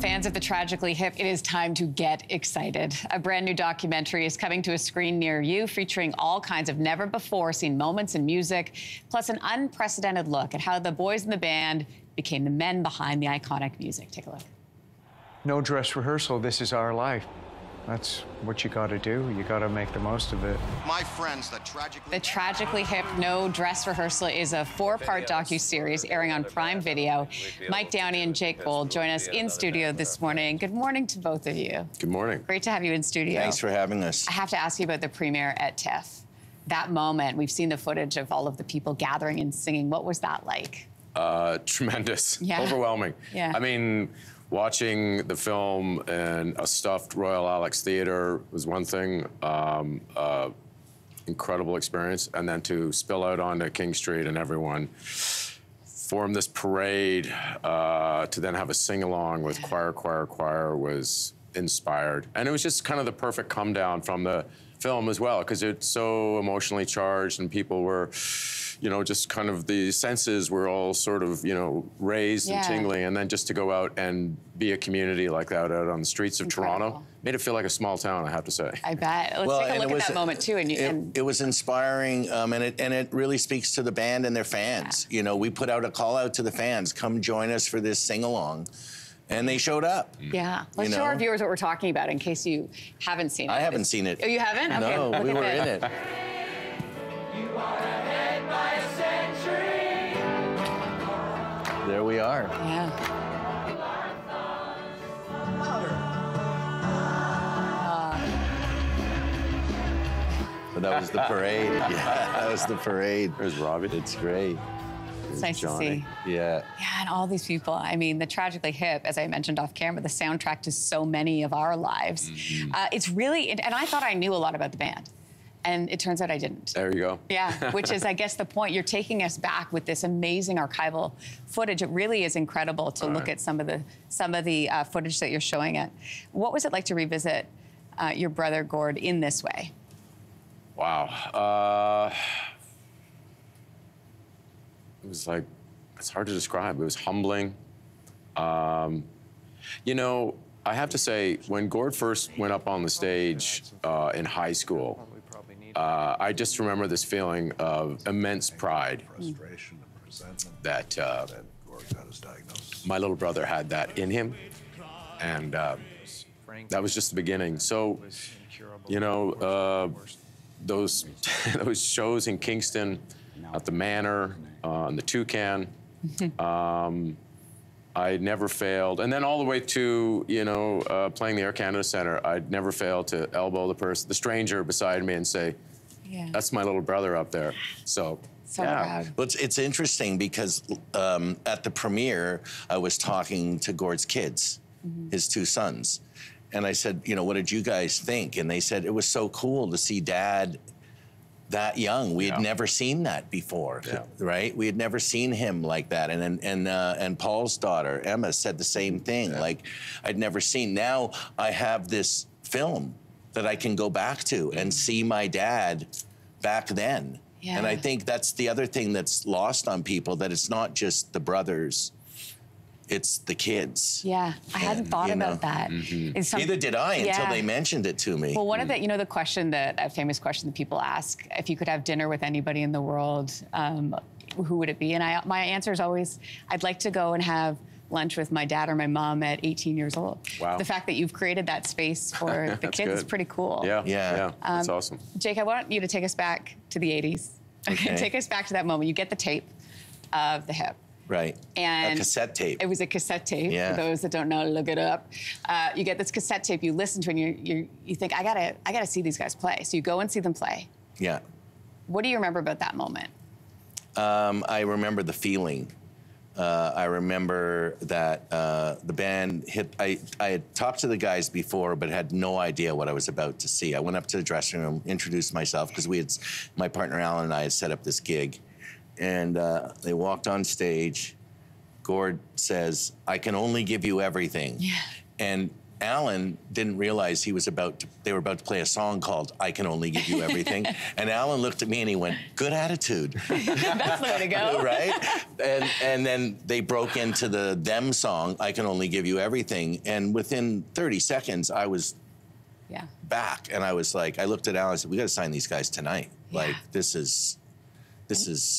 Fans of the Tragically Hip, it is time to get excited. A brand new documentary is coming to a screen near you, featuring all kinds of never-before-seen moments in music, plus an unprecedented look at how the boys in the band became the men behind the iconic music. Take a look. No dress rehearsal, this is our life. That's what you gotta do. You gotta make the most of it. My friends, The Tragically Hip, No Dress Rehearsal is a 4-part docu-series airing on Prime Video. Mike Downie and Jake Gold join us in studio this morning. Good morning to both of you. Good morning. Great to have you in studio. Thanks for having us. I have to ask you about the premiere at TIFF. That moment, we've seen the footage of all of the people gathering and singing. What was that like? Tremendous. Yeah. Overwhelming. Yeah. I mean, watching the film in a stuffed Royal Alex Theatre was one thing, incredible experience, and then to spill out onto King Street and everyone form this parade, to then have a sing-along with choir was inspired. And it was just kind of the perfect come down from the film as well, because it's so emotionally charged and people were, you know, just kind of the senses were all sort of, you know, raised and tingling, and then just to go out and be a community like that out on the streets of Toronto made it feel like a small town, I have to say. I bet. Let's take a look at that moment too. It was inspiring, and it really speaks to the band and their fans. You know, we put out a call out to the fans, come join us for this sing-along. And they showed up. Yeah. Let's show our viewers what we're talking about in case you haven't seen it. I haven't seen it. Oh, you haven't? Okay. No, we were in it. You are ahead by a century. There we are. Yeah. But that was the parade. Yeah, that was the parade. There's Robbie. It's great. It's nice Johnny. to see. Yeah. Yeah, and all these people. I mean, the Tragically Hip, as I mentioned off camera, the soundtrack to so many of our lives. It's really, and I thought I knew a lot about the band, and it turns out I didn't. There you go. Yeah, which is, I guess, the point. You're taking us back with this amazing archival footage. It really is incredible to look at some of the footage that you're showing it. What was it like to revisit your brother Gord in this way? Wow. It was like, it's hard to describe. It was humbling. You know, I have to say, when Gord first went up on the stage in high school, I just remember this feeling of immense pride that my little brother had that in him. And that was just the beginning. So, you know, those shows in Kingston, at the Manor, on the Toucan, I never failed. And then all the way to, you know, playing the Air Canada Centre, I'd never failed to elbow the stranger beside me and say, that's my little brother up there. So proud. Well, it's interesting because at the premiere, I was talking to Gord's kids, his 2 sons. And I said, you know, what did you guys think? And they said, it was so cool to see Dad that young. We had never seen that before, right? We had never seen him like that. And Paul's daughter, Emma, said the same thing. Like, I'd never seen. Now I have this film that I can go back to and see my dad back then. Yeah. And I think that's the other thing that's lost on people, that it's not just the brothers, it's the kids. Yeah, I hadn't thought about that. Neither did I until they mentioned it to me. Well, one of the, you know, the question that, a famous question that people ask, if you could have dinner with anybody in the world, who would it be? And my answer is always, I'd like to go and have lunch with my dad or my mom at 18 years old. Wow. The fact that you've created that space for the kids is pretty cool. Yeah, that's awesome. Jake, I want you to take us back to the 80s. Okay. Take us back to that moment. You get the tape of the Hip. Right. And a cassette tape. It was a cassette tape. For those that don't know, look it up. You get this cassette tape, you listen to it, and you think, I gotta see these guys play. So you go and see them play. Yeah. What do you remember about that moment? I remember the feeling. I remember that the band hit. I had talked to the guys before, but had no idea what I was about to see. I went up to the dressing room, introduced myself, because my partner Alan and I had set up this gig. And they walked on stage. Gord says, I can only give you everything. Yeah. And Alan didn't realize they were about to play a song called I Can Only Give You Everything. And Alan looked at me and he went, good attitude. That's the way to go. Right? And then they broke into the them song, I Can Only Give You Everything. And within 30 seconds, I was back. And I was like, I looked at Alan and said, we got to sign these guys tonight. Yeah. Like, this is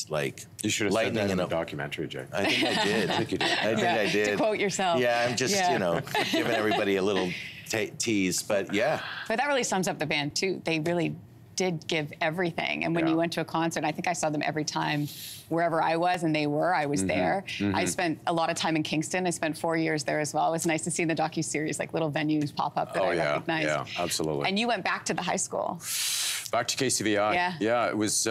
like You should have said lightning that in in a a documentary, Jay. I think I did. I think you did. I think I did. To quote yourself. Yeah, I'm just, you know, giving everybody a little tease, but yeah. But that really sums up the band, too. They really did give everything. And when you went to a concert, I think I saw them every time, wherever I was and they were, I was there. I spent a lot of time in Kingston. I spent 4 years there as well. It was nice to see in the docuseries, like little venues pop up that I recognized. Yeah, absolutely. And you went back to the high school. Back to KCVI. Yeah. Yeah, it was,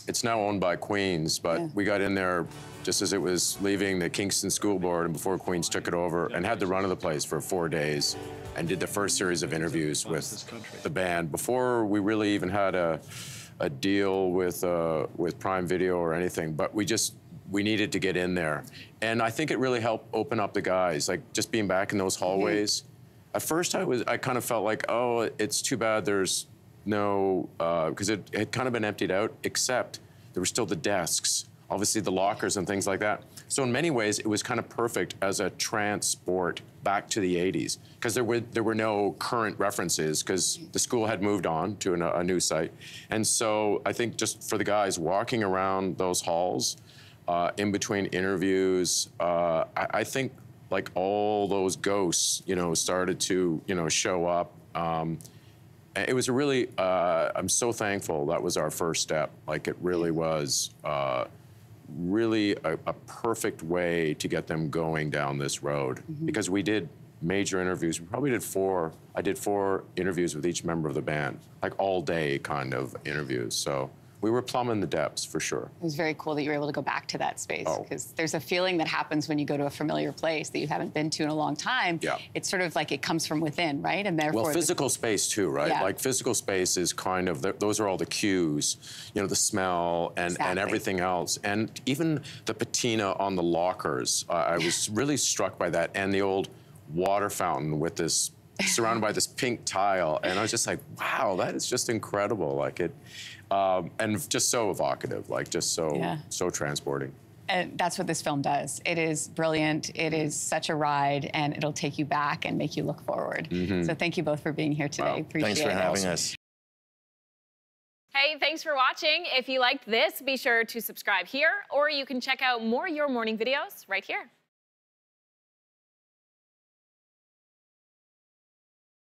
it's now owned by Queens, but we got in there just as it was leaving the Kingston School Board and before Queens took it over, and had the run of the place for 4 days and did the first series of interviews with the band before we really even had a deal with Prime Video or anything. But we needed to get in there. And I think it really helped open up the guys, like just being back in those hallways. At first I kind of felt like, oh, it's too bad there's no, because it had kind of been emptied out, except there were still the desks, obviously the lockers and things like that. So in many ways, it was kind of perfect as a transport back to the 80s, because there were no current references, because the school had moved on to a new site. And so I think just for the guys walking around those halls, in between interviews, I think like all those ghosts, you know, started to, you know, show up. It was a really, I'm so thankful that was our first step. Like, it really was really a perfect way to get them going down this road. Because we did major interviews. We probably did I did 4 interviews with each member of the band, like all day kind of interviews. So we were plumbing the depths for sure. It was very cool that you were able to go back to that space, because there's a feeling that happens when you go to a familiar place that you haven't been to in a long time. Yeah. It's sort of like it comes from within, right? And therefore, well, physical space too, right? Yeah. Like physical space is kind of, those are all the cues, you know, the smell and everything else. And even the patina on the lockers, I was really struck by that. And the old water fountain with this, surrounded by this pink tile. And I was just like, wow, that is just incredible. Like it, and just so evocative, like just so, so transporting. And that's what this film does. It is brilliant. It is such a ride, and it'll take you back and make you look forward. So thank you both for being here today. Appreciate it. Thanks for having us. Hey, thanks for watching. If you liked this, be sure to subscribe here, or you can check out more Your Morning videos right here.